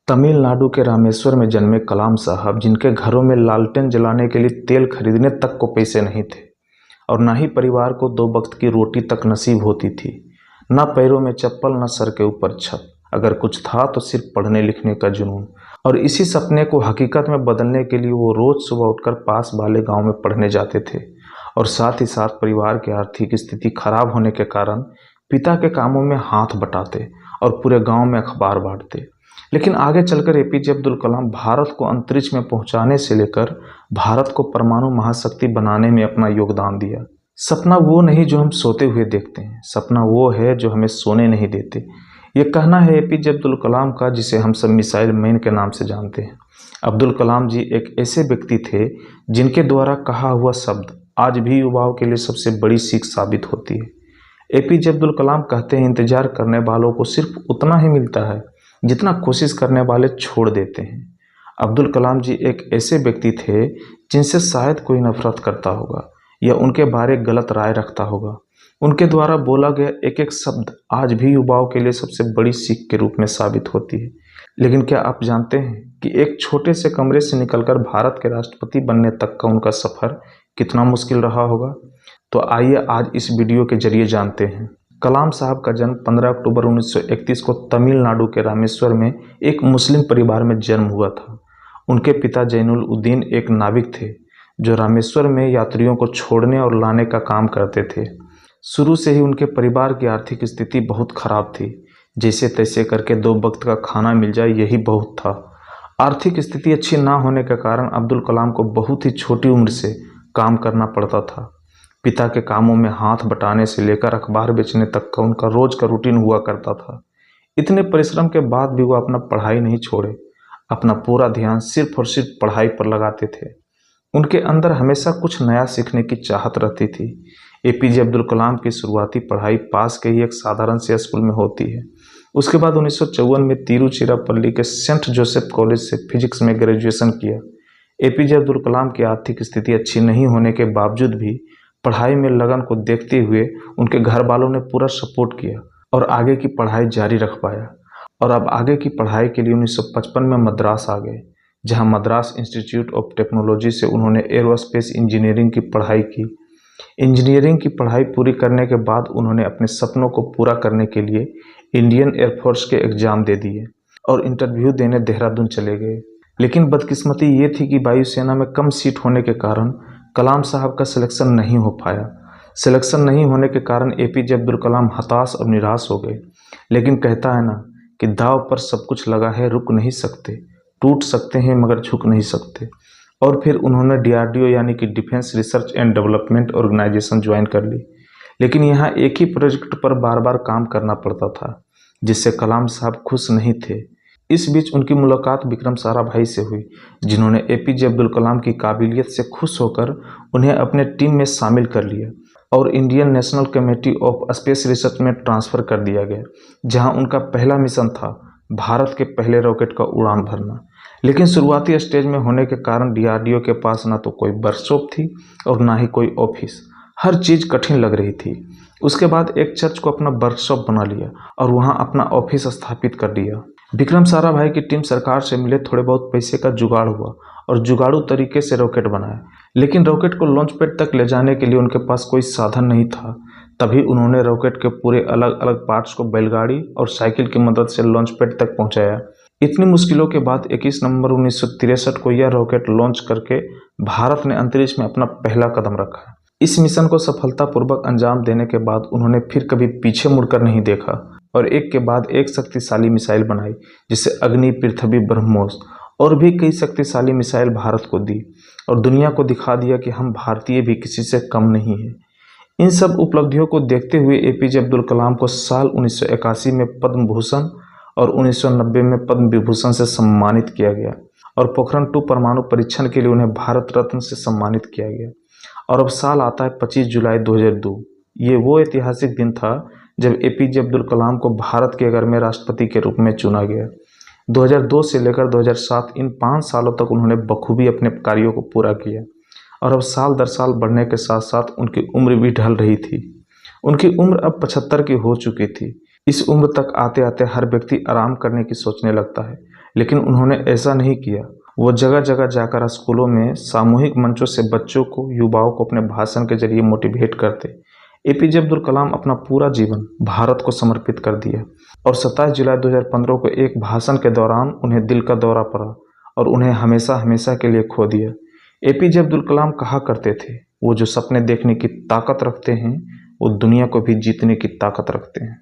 तमिलनाडु के रामेश्वर में जन्मे कलाम साहब, जिनके घरों में लालटेन जलाने के लिए तेल खरीदने तक को पैसे नहीं थे और न ही परिवार को दो वक्त की रोटी तक नसीब होती थी। न पैरों में चप्पल, न सर के ऊपर छत। अगर कुछ था तो सिर्फ पढ़ने लिखने का जुनून। और इसी सपने को हकीकत में बदलने के लिए वो रोज सुबह उठकर पास वाले गांव में पढ़ने जाते थे और साथ ही साथ परिवार की आर्थिक स्थिति खराब होने के कारण पिता के कामों में हाथ बटाते और पूरे गांव में अखबार बांटते। लेकिन आगे चलकर एपीजे अब्दुल कलाम भारत को अंतरिक्ष में पहुंचाने से लेकर भारत को परमाणु महाशक्ति बनाने में अपना योगदान दिया। सपना वो नहीं जो हम सोते हुए देखते हैं, सपना वो है जो हमें सोने नहीं देते। ये कहना है एपीजे अब्दुल कलाम का, जिसे हम सब मिसाइल मैन के नाम से जानते हैं। अब्दुल कलाम जी एक ऐसे व्यक्ति थे जिनके द्वारा कहा हुआ शब्द आज भी युवाओं के लिए सबसे बड़ी सीख साबित होती है। एपीजे अब्दुल कलाम कहते हैं, इंतजार करने वालों को सिर्फ उतना ही मिलता है जितना कोशिश करने वाले छोड़ देते हैं। अब्दुल कलाम जी एक ऐसे व्यक्ति थे जिनसे शायद कोई नफरत करता होगा या उनके बारे गलत राय रखता होगा। उनके द्वारा बोला गया एक एक शब्द आज भी युवाओं के लिए सबसे बड़ी सीख के रूप में साबित होती है। लेकिन क्या आप जानते हैं कि एक छोटे से कमरे से निकलकर भारत के राष्ट्रपति बनने तक का उनका सफर कितना मुश्किल रहा होगा? तो आइए आज इस वीडियो के जरिए जानते हैं। कलाम साहब का जन्म 15 अक्टूबर 1931 को तमिलनाडु के रामेश्वर में एक मुस्लिम परिवार में जन्म हुआ था। उनके पिता जैनुल उद्दीन एक नाविक थे जो रामेश्वर में यात्रियों को छोड़ने और लाने का काम करते थे। शुरू से ही उनके परिवार की आर्थिक स्थिति बहुत खराब थी। जैसे तैसे करके दो वक्त का खाना मिल जाए यही बहुत था। आर्थिक स्थिति अच्छी ना होने के कारण अब्दुल कलाम को बहुत ही छोटी उम्र से काम करना पड़ता था। पिता के कामों में हाथ बटाने से लेकर अखबार बेचने तक का उनका रोज का रूटीन हुआ करता था। इतने परिश्रम के बाद भी वो अपना पढ़ाई नहीं छोड़े, अपना पूरा ध्यान सिर्फ और सिर्फ पढ़ाई पर लगाते थे। उनके अंदर हमेशा कुछ नया सीखने की चाहत रहती थी। एपीजे अब्दुल कलाम की शुरुआती पढ़ाई पास के ही एक साधारण से स्कूल में होती है। उसके बाद 1954 में तिरुचिरापल्ली के सेंट जोसेफ कॉलेज से फिजिक्स में ग्रेजुएशन किया। एपीजे अब्दुल कलाम की आर्थिक स्थिति अच्छी नहीं होने के बावजूद भी पढ़ाई में लगन को देखते हुए उनके घर वालों ने पूरा सपोर्ट किया और आगे की पढ़ाई जारी रख पाया। और अब आगे की पढ़ाई के लिए 1955 में मद्रास आ गए, जहां मद्रास इंस्टीट्यूट ऑफ टेक्नोलॉजी से उन्होंने एरोस्पेस इंजीनियरिंग की पढ़ाई की। इंजीनियरिंग की पढ़ाई पूरी करने के बाद उन्होंने अपने सपनों को पूरा करने के लिए इंडियन एयरफोर्स के एग्जाम दे दिए और इंटरव्यू देने देहरादून चले गए। लेकिन बदकिस्मती ये थी कि वायुसेना में कम सीट होने के कारण कलाम साहब का सिलेक्शन नहीं हो पाया। सिलेक्शन नहीं होने के कारण एपीजे अब्दुल कलाम हताश और निराश हो गए। लेकिन कहता है ना कि दांव पर सब कुछ लगा है, रुक नहीं सकते, टूट सकते हैं मगर झुक नहीं सकते। और फिर उन्होंने डीआरडीओ यानी कि defence research and development organisation join कर ली। लेकिन यहाँ एक ही प्रोजेक्ट पर बार बार काम करना पड़ता था, जिससे कलाम साहब खुश नहीं थे। इस बीच उनकी मुलाकात विक्रम साराभाई से हुई, जिन्होंने एपीजे अब्दुल कलाम की काबिलियत से खुश होकर उन्हें अपने टीम में शामिल कर लिया और Indian national committee of space research में ट्रांसफ़र कर दिया गया, जहां उनका पहला मिशन था भारत के पहले रॉकेट का उड़ान भरना। लेकिन शुरुआती स्टेज में होने के कारण डीआरडीओ के पास ना तो कोई वर्कशॉप थी और ना ही कोई ऑफिस। हर चीज़ कठिन लग रही थी। उसके बाद एक चर्च को अपना वर्कशॉप बना लिया और वहां अपना ऑफिस स्थापित कर दिया। विक्रम साराभाई की टीम सरकार से मिले थोड़े बहुत पैसे का जुगाड़ हुआ और जुगाड़ू तरीके से रॉकेट बनाया। लेकिन रॉकेट को लॉन्च पैड तक ले जाने के लिए उनके पास कोई साधन नहीं था। तभी उन्होंने रॉकेट के पूरे अलग अलग पार्ट्स को बैलगाड़ी और साइकिल की मदद से लॉन्च पैड तक पहुंचाया। इतनी मुश्किलों के बाद 21 नवंबर 1963 को यह रॉकेट लॉन्च करके भारत ने अंतरिक्ष में अपना पहला कदम रखा। इस मिशन को सफलतापूर्वक अंजाम देने के बाद उन्होंने फिर कभी पीछे मुड़कर नहीं देखा और एक के बाद एक शक्तिशाली मिसाइल बनाई, जिसे अग्नि, पृथ्वी, ब्रह्मोस और भी कई शक्तिशाली मिसाइल भारत को दी और दुनिया को दिखा दिया कि हम भारतीय भी किसी से कम नहीं हैं। इन सब उपलब्धियों को देखते हुए एपीजे अब्दुल कलाम को साल 1981 में पद्म भूषण और 1990 में पद्म विभूषण से सम्मानित किया गया और पोखरण 2 परमाणु परीक्षण के लिए उन्हें भारत रत्न से सम्मानित किया गया। और अब साल आता है 25 जुलाई 2002। ये वो ऐतिहासिक दिन था जब एपीजे अब्दुल कलाम को भारत के 11वें राष्ट्रपति के रूप में चुना गया। 2002 से लेकर 2007 इन 5 सालों तक उन्होंने बखूबी अपने कार्यों को पूरा किया और अब साल दर साल बढ़ने के साथ साथ उनकी उम्र भी ढल रही थी। उनकी उम्र अब 75 की हो चुकी थी। इस उम्र तक आते आते हर व्यक्ति आराम करने की सोचने लगता है, लेकिन उन्होंने ऐसा नहीं किया। वो जगह जगह जाकर स्कूलों में सामूहिक मंचों से बच्चों को, युवाओं को अपने भाषण के जरिए मोटिवेट करते। एपीजे अब्दुल कलाम अपना पूरा जीवन भारत को समर्पित कर दिया और 27 जुलाई 2015 को एक भाषण के दौरान उन्हें दिल का दौरा पड़ा और उन्हें हमेशा हमेशा के लिए खो दिया। एपीजे अब्दुल कलाम कहा करते थे, वो जो सपने देखने की ताकत रखते हैं वो दुनिया को भी जीतने की ताकत रखते हैं।